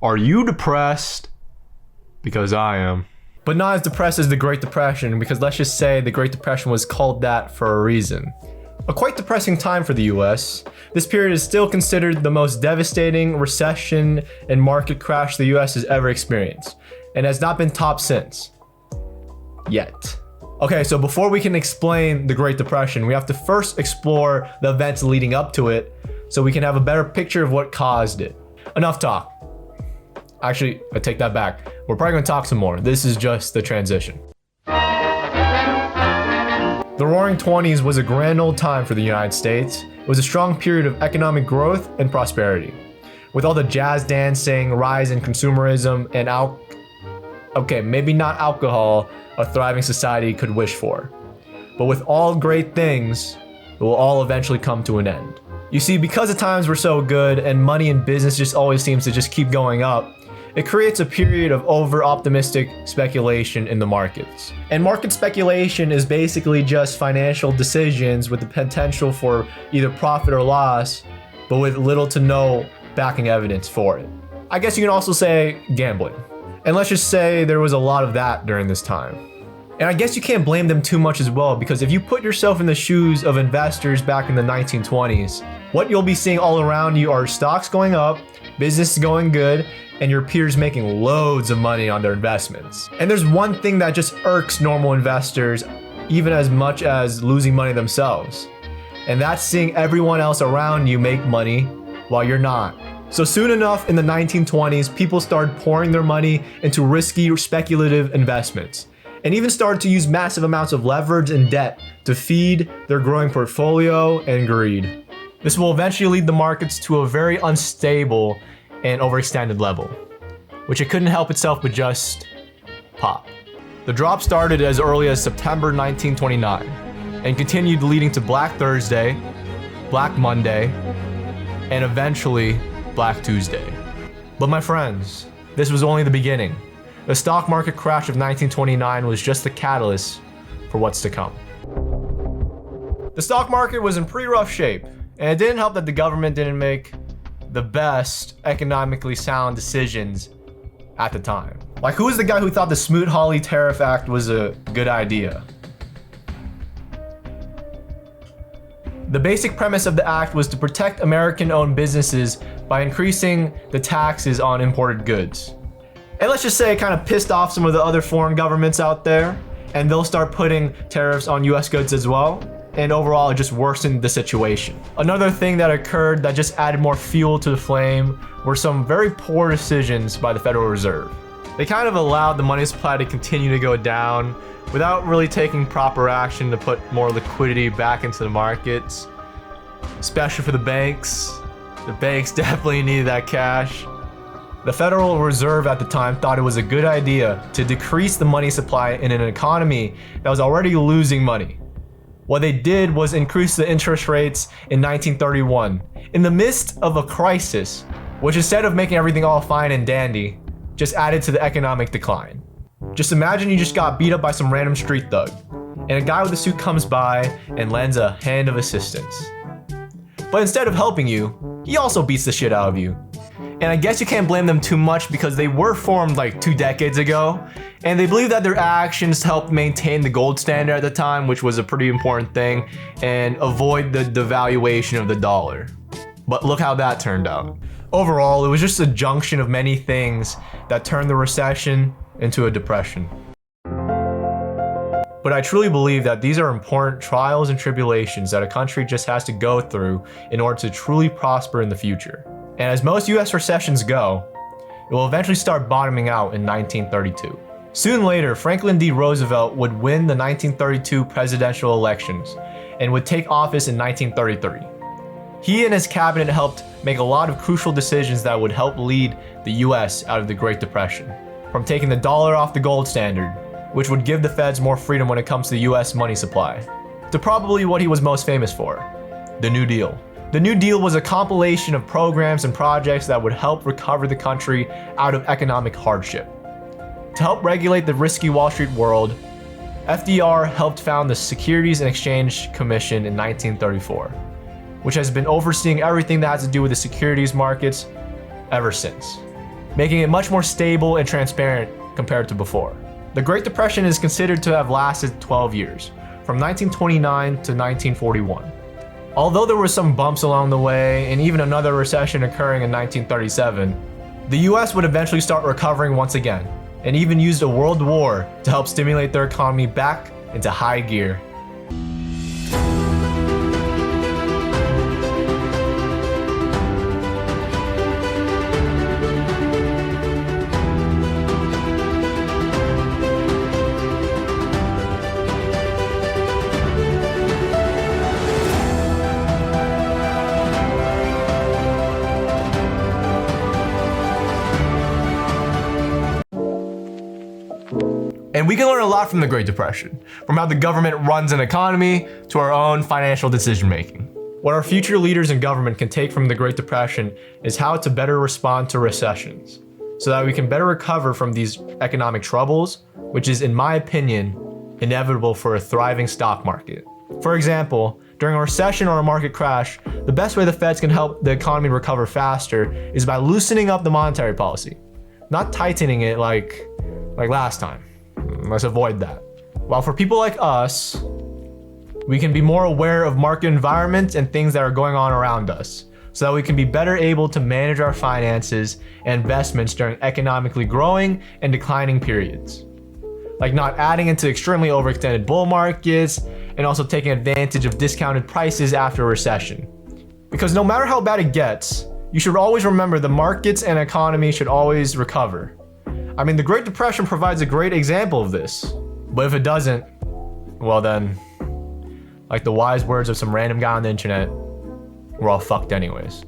Are you depressed? Because I am. But not as depressed as the Great Depression, because let's just say the Great Depression was called that for a reason. A quite depressing time for the US. This period is still considered the most devastating recession and market crash the US has ever experienced, and has not been topped since. Yet. Okay, so before we can explain the Great Depression, we have to first explore the events leading up to it so we can have a better picture of what caused it. Enough talk. Actually, I take that back. We're probably gonna talk some more. This is just the transition. The Roaring '20s was a grand old time for the United States. It was a strong period of economic growth and prosperity. With all the jazz dancing, rise in consumerism, and maybe not alcohol, a thriving society could wish for. But with all great things, it will all eventually come to an end. You see, because the times were so good and money in business just always seems to just keep going up, it creates a period of over-optimistic speculation in the markets. And market speculation is basically just financial decisions with the potential for either profit or loss, but with little to no backing evidence for it. I guess you can also say gambling. And let's just say there was a lot of that during this time. And I guess you can't blame them too much as well, because if you put yourself in the shoes of investors back in the 1920s, what you'll be seeing all around you are stocks going up, business going good, and your peers making loads of money on their investments. And there's one thing that just irks normal investors even as much as losing money themselves. And that's seeing everyone else around you make money while you're not. So soon enough in the 1920s, people started pouring their money into risky speculative investments, and even started to use massive amounts of leverage and debt to feed their growing portfolio and greed. This will eventually lead the markets to a very unstable and overextended level, which it couldn't help itself but just pop. The drop started as early as September 1929 and continued, leading to Black Thursday, Black Monday, and eventually Black Tuesday. But my friends, this was only the beginning. The stock market crash of 1929 was just the catalyst for what's to come. The stock market was in pretty rough shape, and it didn't help that the government didn't make the best economically sound decisions at the time. Like, who was the guy who thought the Smoot-Hawley Tariff Act was a good idea? The basic premise of the act was to protect American-owned businesses by increasing the taxes on imported goods. And let's just say it kind of pissed off some of the other foreign governments out there, and they'll start putting tariffs on US goods as well. And overall, it just worsened the situation. Another thing that occurred that just added more fuel to the flame were some very poor decisions by the Federal Reserve. They kind of allowed the money supply to continue to go down without really taking proper action to put more liquidity back into the markets, especially for the banks. The banks definitely needed that cash. The Federal Reserve at the time thought it was a good idea to decrease the money supply in an economy that was already losing money. What they did was increase the interest rates in 1931 in the midst of a crisis, which instead of making everything all fine and dandy, just added to the economic decline. Just imagine you just got beat up by some random street thug, and a guy with a suit comes by and lends a hand of assistance. But instead of helping you, he also beats the shit out of you. And I guess you can't blame them too much because they were formed like 2 decades ago, and they believe that their actions helped maintain the gold standard at the time, which was a pretty important thing, and avoid the devaluation of the dollar. But look how that turned out. Overall, it was just a junction of many things that turned the recession into a depression. But I truly believe that these are important trials and tribulations that a country just has to go through in order to truly prosper in the future. And as most US recessions go, it will eventually start bottoming out in 1932. Soon later, Franklin D. Roosevelt would win the 1932 presidential elections and would take office in 1933. He and his cabinet helped make a lot of crucial decisions that would help lead the US out of the Great Depression. From taking the dollar off the gold standard, which would give the feds more freedom when it comes to the US money supply, to probably what he was most famous for, the New Deal. The New Deal was a compilation of programs and projects that would help recover the country out of economic hardship. To help regulate the risky Wall Street world, FDR helped found the Securities and Exchange Commission in 1934, which has been overseeing everything that has to do with the securities markets ever since. making it much more stable and transparent compared to before. The Great Depression is considered to have lasted 12 years, from 1929 to 1941. Although there were some bumps along the way, and even another recession occurring in 1937, the US would eventually start recovering once again, and even used a world war to help stimulate their economy back into high gear. And we can learn a lot from the Great Depression, from how the government runs an economy to our own financial decision making. What our future leaders in government can take from the Great Depression is how to better respond to recessions, so that we can better recover from these economic troubles, which is, in my opinion, inevitable for a thriving stock market. For example, during a recession or a market crash, the best way the Feds can help the economy recover faster is by loosening up the monetary policy, not tightening it like last time. Let's avoid that. While for people like us, we can be more aware of market environments and things that are going on around us, so that we can be better able to manage our finances and investments during economically growing and declining periods. Like not adding into extremely overextended bull markets and also taking advantage of discounted prices after a recession. Because no matter how bad it gets, you should always remember the markets and economy should always recover. I mean, the Great Depression provides a great example of this. But if it doesn't, well then, like the wise words of some random guy on the internet, we're all fucked anyways.